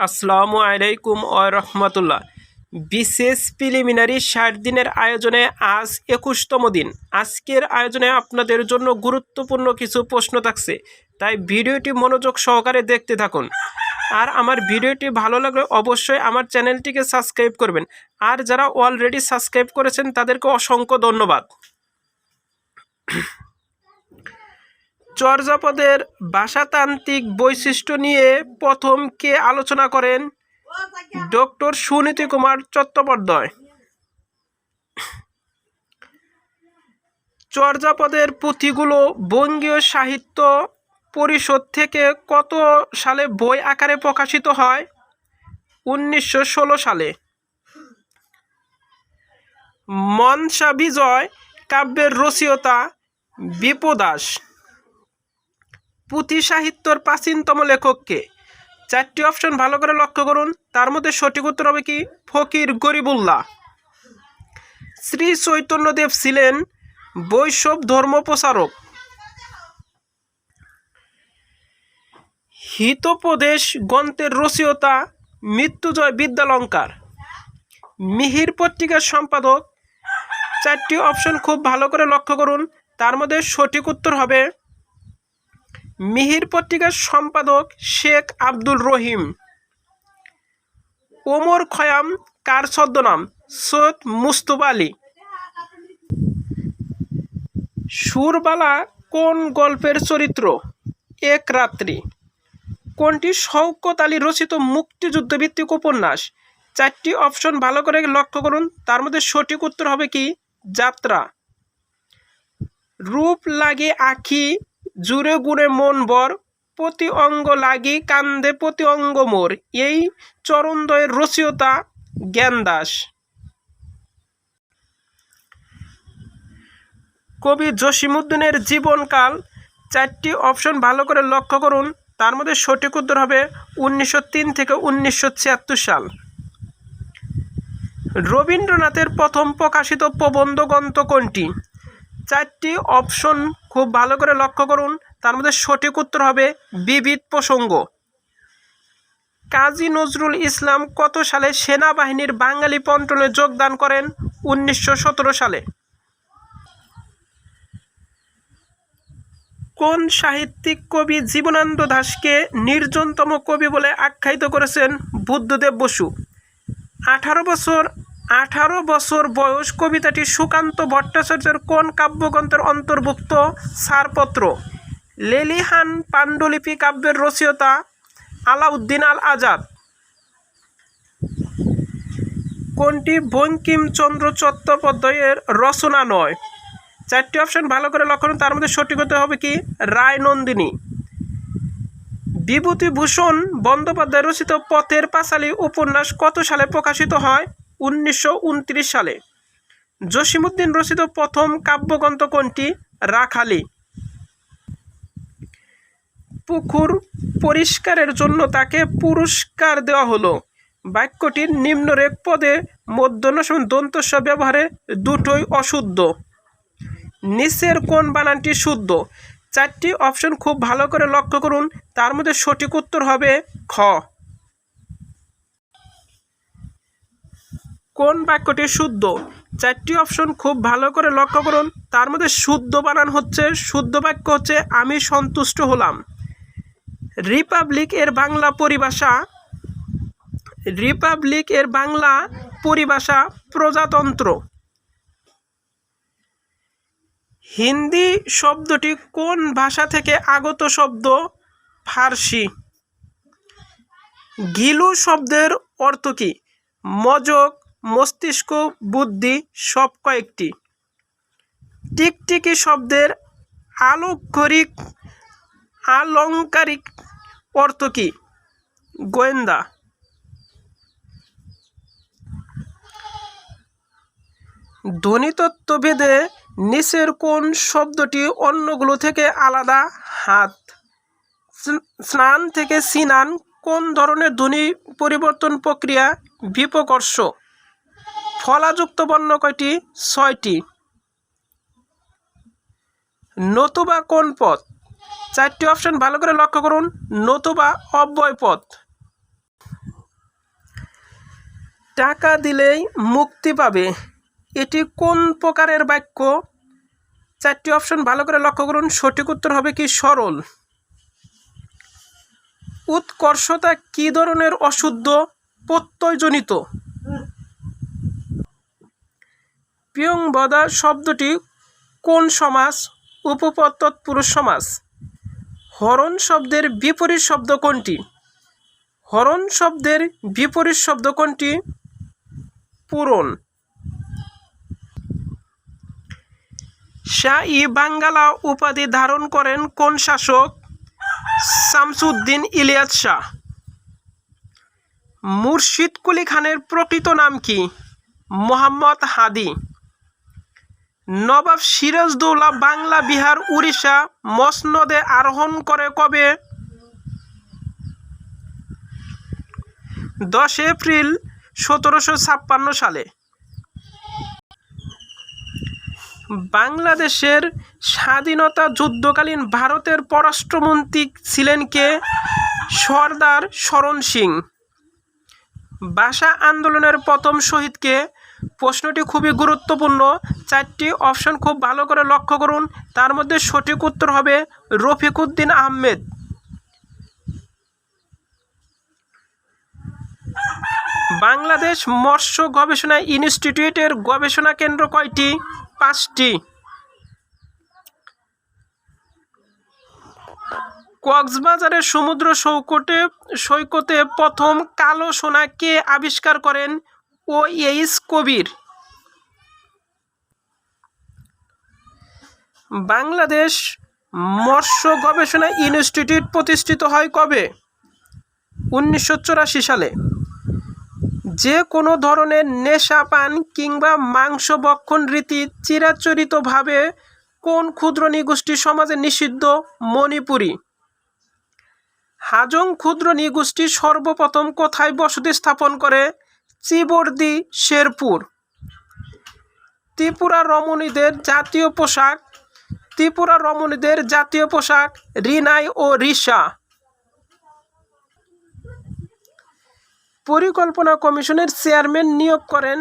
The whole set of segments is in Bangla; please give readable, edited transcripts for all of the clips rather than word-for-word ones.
আসসালামু আলাইকুম ওয়া রাহমাতুল্লাহ। বিশেষ প্রিলিমিনারি 60 দিনের আয়োজনে আজ 21তম দিন। আজকের আয়োজনে আপনাদের জন্য গুরুত্বপূর্ণ কিছু প্রশ্ন থাকছে, তাই ভিডিওটি মনোযোগ সহকারে দেখতে থাকুন। আর আমার ভিডিওটি ভালো লাগলে অবশ্যই আমার চ্যানেলটিকে সাবস্ক্রাইব করবেন। আর যারা অলরেডি সাবস্ক্রাইব করেছেন তাদেরকে অসংখ্য ধন্যবাদ। চর্যাপদের ভাষাতান্ত্রিক বৈশিষ্ট্য নিয়ে প্রথম কে আলোচনা করেন? ডক্টর সুনীতি কুমার চট্টোপাধ্যায়। চর্যাপদের পুঁথিগুলো বঙ্গীয় সাহিত্য পরিষদ থেকে কত সালে বই আকারে প্রকাশিত হয়? 1916 সালে। মনসা বিজয় কাব্যের রচয়িতা বিপ্রদাস। পুঁথি সাহিত্যর প্রাচীনতম লেখককে? 4টি অপশন ভালো করে লক্ষ্য করুন, তার মধ্যে সঠিক উত্তর হবে কি? ফকির গরিবুল্লাহ। শ্রী চৈতন্যদেব ছিলেন বৈষ্ণব ধর্ম প্রচারক। হিতোপদেশ গ্রন্থের রচয়িতা মৃত্যুঞ্জয় বিদ্যালঙ্কার। মিহির পত্রিকার সম্পাদক? 4টি অপশন খুব ভালো করে লক্ষ্য করুন, তার মধ্যে সঠিক উত্তর হবে মিহির পত্রিকার সম্পাদক শেখ আব্দুল রহিম। ওমর খয়াম কার ছদ্মনাম? সৈয়দ মুস্তফা আলী। সুরবালা কোন গল্পের চরিত্র? এক রাত্রি। কোনটি শওকত আলী রচিত মুক্তিযুদ্ধ ভিত্তিক উপন্যাস? 4টি অপশন ভালো করে লক্ষ্য করুন, তার মধ্যে সঠিক উত্তর হবে কি? যাত্রা। রূপ লাগি আখি জুড়ে গুণে মন বর, প্রতি অঙ্গ লাগি কান্দে প্রতি অঙ্গ মোর। এই চরণদ্বয়ের রচয়িতা জ্ঞানদাস। কবি জসিমউদ্দিনের জীবনকাল? 4টি অপশন ভালো করে লক্ষ্য করুন, তার মধ্যে সঠিক উত্তর হবে 1903 থেকে 1976 সাল। রবীন্দ্রনাথের প্রথম প্রকাশিত প্রবন্ধ গ্রন্থ কোনটি? 4টি অপশন খুব ভালো করে লক্ষ্য করুন, তার মধ্যে সঠিক উত্তর হবে বিবিধ প্রসঙ্গ। কাজী নজরুল ইসলাম কত সালে সেনাবাহিনীর বাঙালি পন্টনে যোগদান করেন? 1917 সালে। কোন সাহিত্যিক কবি জীবনানন্দ দাশকে নির্জনতম কবি বলে আখ্যায়িত করেছেন বুদ্ধদেব বসু? 18 বছর বয়স কবিতাটি সুকান্ত ভট্টাচার্যের কোন কাব্যগ্রন্থের অন্তর্ভুক্ত? ছাড়পত্র। লেলিহান পাণ্ডুলিপি কাব্যের রচয়িতা আলাউদ্দিন আল আজাদ। কোনটি বঙ্কিমচন্দ্র চট্টোপাধ্যায়ের রচনা নয়? 4টি অপশন ভালো করে লক্ষ্য করুন, তার মধ্যে সঠিক হতে হবে কি? রায়নন্দিনী। বিভূতিভূষণ বন্দ্যোপাধ্যায় রচিত পথের পাঁচালী উপন্যাস কত সালে প্রকাশিত হয়? 1929 সালে। জসিমউদ্দিন রচিত প্রথম কাব্যগ্রন্থ কোনটি? রাখালি। পুকুর পরিষ্কারের জন্য তাকে পুরস্কার দেওয়া হলো। বাক্যটির নিম্নরেখ পদে মূর্ধন্য দন্তস্ব ব্যবহারে দুটোই অশুদ্ধ। নিচের কোন বানানটি শুদ্ধ? 4টি অপশন খুব ভালো করে লক্ষ্য করুন, তার মধ্যে সঠিক উত্তর হবে খ। কোন বাক্যটি শুদ্ধ? 4টি অপশন খুব ভালো করে লক্ষ্য করুন, তার মধ্যে শুদ্ধ বানান হচ্ছে, শুদ্ধ বাক্য হচ্ছে আমি সন্তুষ্ট হলাম। রিপাবলিক এর বাংলা পরিভাষা প্রজাতন্ত্র। হিন্দি শব্দটি কোন ভাষা থেকে আগত শব্দ? ফার্সি। ঘিলু শব্দের অর্থ কি? মজক, মস্তিষ্ক, বুদ্ধি, সব কয়েকটি। টিকটিকি শব্দের আলংকারিক অর্থ কি? গোয়েন্দা। ধ্বনিতত্ত্বভেদে নিচের কোন শব্দটি অন্যগুলো থেকে আলাদা? হাত। স্নান থেকে সিনান কোন ধরনের ধ্বনি পরিবর্তন প্রক্রিয়া? বিপকর্ষ। ফলাযুক্ত বর্ণ কয়টি? 6টি। নতুবা কোন পদ? 4টি অপশন ভালো করে লক্ষ্য করুন, নতুবা অব্যয় পদ। টাকা দিলেই মুক্তি পাবে, এটি কোন প্রকারের বাক্য? 4টি অপশন ভালো করে লক্ষ্য করুন। সঠিক উত্তর হবে কি সরল। উৎকর্ষতা কি ধরনের অশুদ্ধ? প্রত্যয়জনিত। পিয়ংবদা শব্দটি কোন সমাস? উপপদ তৎপুরুষ সমাস। হরণ শব্দের বিপরীত শব্দ কোনটি? হরণ শব্দের বিপরীত শব্দ কোনটি? পূরণ। শাহ-ই বাঙ্গালা উপাধি ধারণ করেন কোন শাসক? শামসুদ্দিন ইলিয়াস শাহ। মুর্শিদ কুলি খানের প্রকৃত নাম কি? মোহাম্মদ হাদি। নবাব সিরাজদৌল্লা বাংলা, বিহার, উড়িষ্যা মসনদে আরোহণ করে কবে? 10 এপ্রিল 1756 সালে। বাংলাদেশের স্বাধীনতা যুদ্ধকালীন ভারতের পররাষ্ট্রমন্ত্রী ছিলেন কে? সর্দার শরণ সিং। ভাষা আন্দোলনের প্রথম শহীদ কে? প্রশ্নটি খুবই গুরুত্বপূর্ণ। 4টি অপশন খুব ভালো করে লক্ষ্য করুন। তার মধ্যে সঠিক উত্তর হবে রফিকুদ্দীন আহমেদ। বাংলাদেশ মৎস্য গবেষণা ইনস্টিটিউটের গবেষণা কেন্দ্র কয়টি? 5টি। কক্সবাজারের সমুদ্র সৈকতে প্রথম কালো সোনা কে আবিষ্কার করেন? OH কবির। বাংলাদেশ মৎস্য গবেষণা ইনস্টিটিউট প্রতিষ্ঠিত হয় কবে? 1984 সালে। যে কোনো ধরনের নেশা পান কিংবা মাংস ভক্ষণ রীতি চিরাচরিতভাবে কোন ক্ষুদ্র নৃগোষ্ঠী সমাজে নিষিদ্ধ? মণিপুরী। হাজং ক্ষুদ্র নৃগোষ্ঠী সর্বপ্রথম কোথায় বসতি স্থাপন করে? চিবর্দি, শেরপুর। ত্রিপুরা রমণীদের জাতীয় পোশাক রিনাই ও রিসা। পরিকল্পনা কমিশনের চেয়ারম্যান নিয়োগ করেন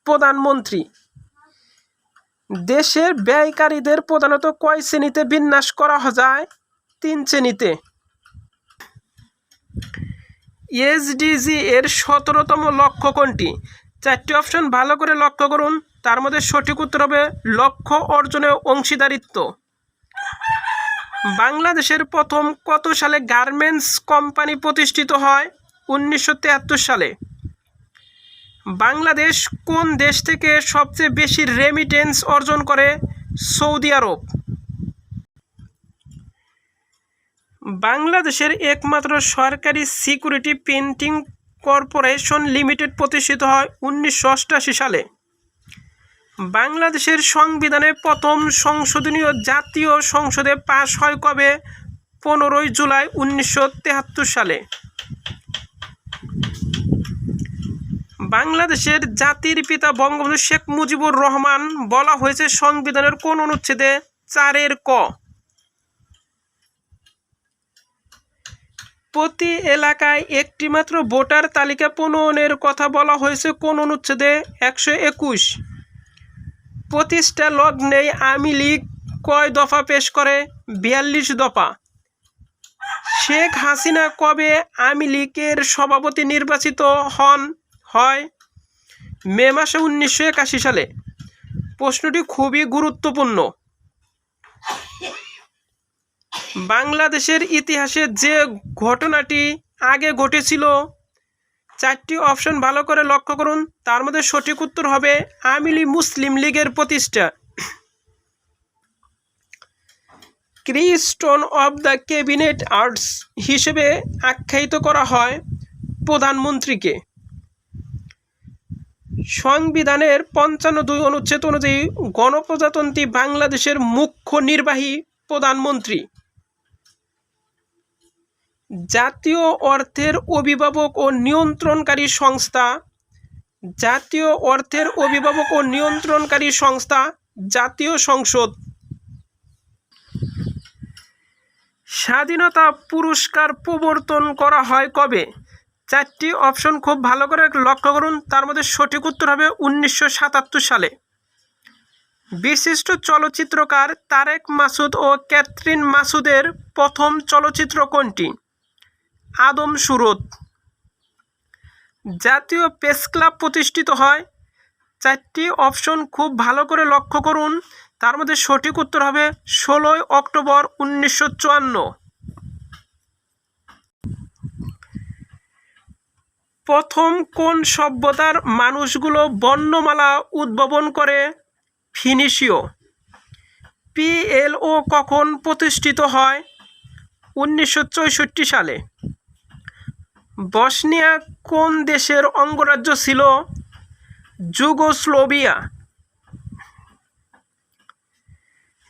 প্রধানমন্ত্রী। দেশের ব্যয়কারীদের প্রধানত কয় শ্রেণীতে বিন্যাস করা যায়? 3 শ্রেণীতে। SDG এর 17তম লক্ষ্য কোনটি? 4টি অপশন ভালো করে লক্ষ্য করুন। তার মধ্যে সঠিক উত্তর হবে লক্ষ্য অর্জনে অংশীদারিত্ব। বাংলাদেশের প্রথম কত সালে গার্মেন্টস কোম্পানি প্রতিষ্ঠিত হয়? 1973 সালে। বাংলাদেশ কোন দেশ থেকে সবচেয়ে বেশি রেমিটেন্স অর্জন করে? সৌদি আরব। বাংলাদেশের একমাত্র সরকারি সিকিউরিটি প্রিন্টিং কর্পোরেশন লিমিটেড প্রতিষ্ঠিত হয় 1988 সালে। বাংলাদেশের সংবিধানের প্রথম সংশোধনীয় জাতীয় সংসদে পাশ হয় কবে? 15 জুলাই 1973 সালে। বাংলাদেশের জাতির পিতা বঙ্গবন্ধু শেখ মুজিবুর রহমান বলা হয়েছে সংবিধানের কোন অনুচ্ছেদে? 4 ক। প্রতি এলাকায় একটি মাত্র ভোটার তালিকা প্রণয়নের কথা বলা হয়েছে কোন অনুচ্ছেদে? 121। প্রতিষ্ঠা লগ্নেই আওয়ামী লীগ কয় দফা পেশ করে? 42 দফা। শেখ হাসিনা কবে আওয়ামী লীগের সভাপতি নির্বাচিত হয়? মে মাসে 1981 সালে। প্রশ্নটি খুবই গুরুত্বপূর্ণ। বাংলাদেশের ইতিহাসে যে ঘটনাটি আগে ঘটেছিল? 4টি অপশন ভালো করে লক্ষ্য করুন। তার মধ্যে সঠিক উত্তর হবে আওয়ামী লীগ মুসলিম লীগের প্রতিষ্ঠা। Keystone of the cabinet arts হিসেবে আখ্যায়িত করা হয় প্রধানমন্ত্রীকে। সংবিধানের 55 অনুচ্ছেদ অনুযায়ী গণপ্রজাতন্ত্রী বাংলাদেশের মুখ্য নির্বাহী প্রধানমন্ত্রী। জাতীয় অর্থের অভিভাবক ও নিয়ন্ত্রণকারী সংস্থা জাতীয় সংসদ। স্বাধীনতা পুরস্কার প্রবর্তন করা হয় কবে? চারটি অপশন খুব ভালো করে লক্ষ্য করুন, তার মধ্যে সঠিক উত্তর হবে 1977 সালে। বিশিষ্ট চলচ্চিত্রকার তারেক মাসুদ ও ক্যাথরিন মাসুদের প্রথম চলচ্চিত্র কোনটি? আদম সুরত। জাতীয় প্রেস ক্লাব প্রতিষ্ঠিত হয়? চারটি অপশন খুব ভালো করে লক্ষ্য করুন, তার মধ্যে সঠিক উত্তর হবে 16 অক্টোবর 1954। প্রথম কোন সভ্যতার মানুষগুলো বর্ণমালা উদ্ভাবন করে? ফিনিশীয়। পিএলও কখন প্রতিষ্ঠিত হয়? 1964 সালে। বসনিয়া কোন দেশের অঙ্গরাজ্য ছিল? যুগোস্লাভিয়া।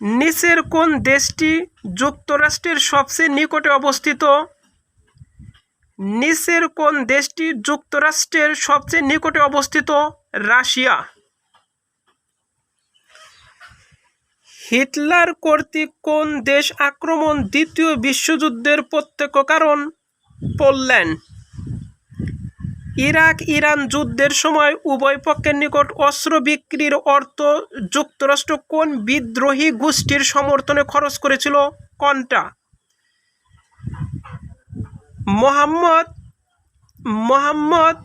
নিচের কোন দেশটি যুক্তরাষ্ট্রের সবচেয়ে নিকটে অবস্থিত? নিচের কোন দেশটি যুক্তরাষ্ট্রের সবচেয়ে নিকটে অবস্থিত? রাশিয়া। হিটলার কর্তৃক কোন দেশ আক্রমণ দ্বিতীয় বিশ্বযুদ্ধের প্রত্যক্ষ কারণ? পোল্যান্ড। ইরাক ইরান যুদ্ধের সময় উভয় পক্ষের নিকট অস্ত্র বিক্রির অর্থ যুক্তরাষ্ট্র কোন বিদ্রোহী গোষ্ঠীর সমর্থনে খরচ করেছিল? কোনটা? মোহাম্মদ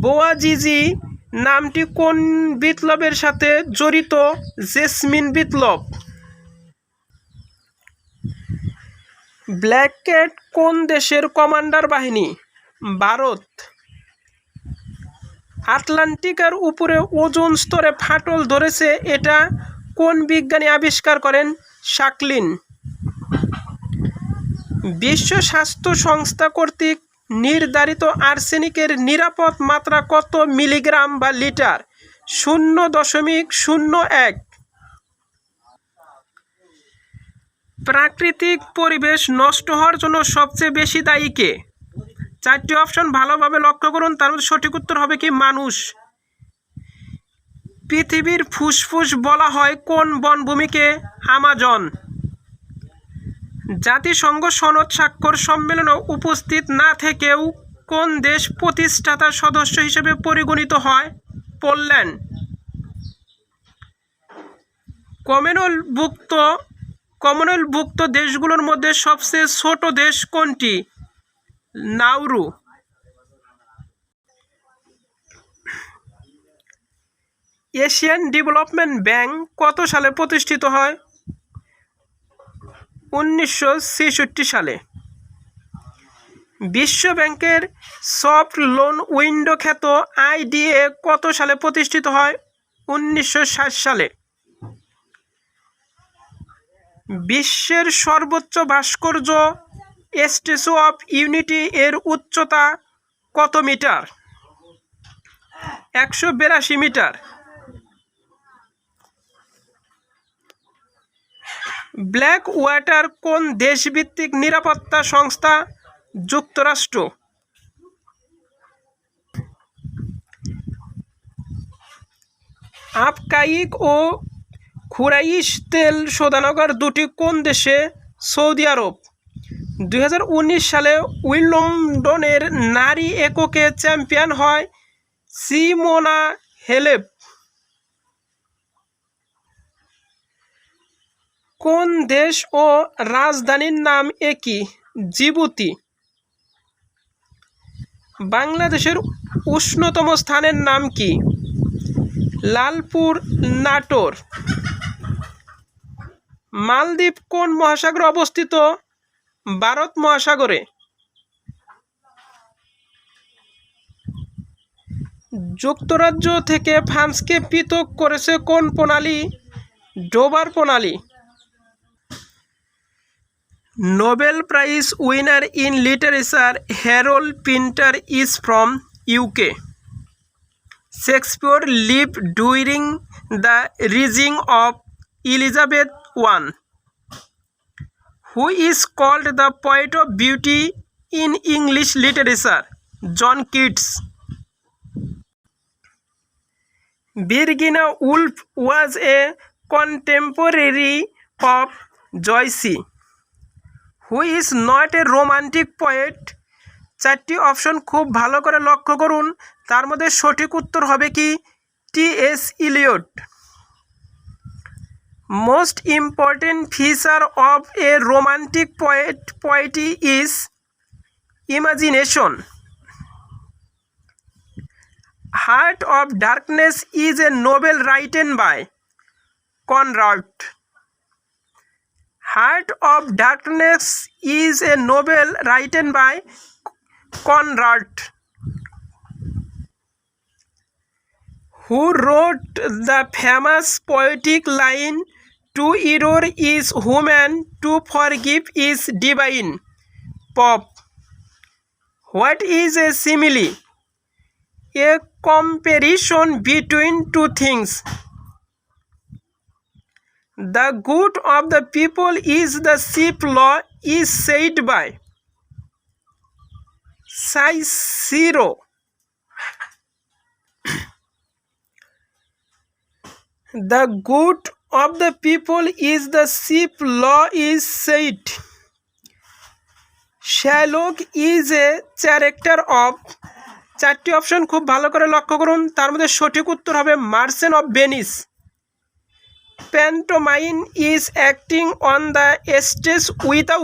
বোয়াজিজি নামটি কোন বিপ্লবের সাথে জড়িত? জেসমিন বিপ্লব। ব্ল্যাক ক্যাট কোন দেশের কমান্ডার বাহিনী? ভারত। আটলান্টিকার উপরে ওজোন স্তরে ফাটল ধরেছে, এটা কোন বিজ্ঞানী আবিষ্কার করেন? শাকলিন। বিশ্ব স্বাস্থ্য সংস্থা কর্তৃক নির্ধারিত আর্সেনিকের নিরাপদ মাত্রা কত মিলিগ্রাম বা লিটার? 0.01। প্রাকৃতিক পরিবেশ নষ্ট হওয়ার জন্য সবচেয়ে বেশি দায়ী কে? চারটি অপশন ভালোভাবে লক্ষ্য করুন, তার মধ্যে সঠিক উত্তর হবে কি? মানুষ। পৃথিবীর ফুসফুস বলা হয় কোন বনভূমিকে? আমাজন। জাতিসংঘ সনদ স্বাক্ষর সম্মেলনে উপস্থিত না থেকেও কোন দেশ প্রতিষ্ঠাতা সদস্য হিসেবে পরিগণিত হয়? পোল্যান্ড। কমনওয়েলথভুক্ত দেশগুলোর মধ্যে সবচেয়ে ছোট দেশ কোনটি? নাউরু। এশিয়ান ডেভেলপমেন্ট ব্যাংক কত সালে প্রতিষ্ঠিত হয়? 1966 সালে। বিশ্ব ব্যাংকের সফট লোন উইন্ডো খ্যাত আইডিএ কত সালে প্রতিষ্ঠিত হয়? 1960 সালে। বিশ্বের সর্বোচ্চ ভাস্কর্য স্ট্যাচু অফ ইউনিটি এর উচ্চতা কত মিটার? 182 মিটার। ব্ল্যাক ওয়াটার কোন দেশভিত্তিক নিরাপত্তা সংস্থা? যুক্তরাষ্ট্র। আবকাইক ও খুরাইশ তেল শোধনাগার দুটি কোন দেশে? সৌদি আরব। 2019 সালে উইম্বলডনের নারী এককে চ্যাম্পিয়ন হয় সিমোনা হেলেপ। কোন দেশ ও রাজধানীর নাম একই? জিবুতি। বাংলাদেশের উষ্ণতম স্থানের নাম কি? লালপুর নাটোর। মালদ্বীপ কোন মহাসাগরে অবস্থিত? ভারত মহাসাগরে। যুক্তরাজ্য থেকে ফ্রান্সকে পৃথক করেছে কোন প্রণালী? ডোবার প্রণালী। Nobel prize winner in literature Harold Pinter is from UK. Shakespeare lived during the reign of Elizabeth I. Who is called the poet of beauty in English literature? John Keats. Virginia Woolf was a contemporary of Joyce, who is not a romantic poet. চারটি অপশন খুব ভালো করে লক্ষ্য করুন, তার মধ্যে সঠিক উত্তর হবে কি T S. Eliot. Most important feature of a romantic poetry is imagination. Heart of darkness is a novel written by Conrad. Heart of Darkness is a novel written by Conrad. Who wrote the famous poetic line, "To err is human, to forgive is divine"? Pope. What is a simile? A comparison between two things. The good of the people is the chief law is said by Cicero. The good of the people is the chief law is said. Shylock is a character of। চারটি অপশন খুব ভালো করে লক্ষ্য করুন, তার মধ্যে সঠিক উত্তর হবে merchant of Venice. Pantomime is acting on the stage without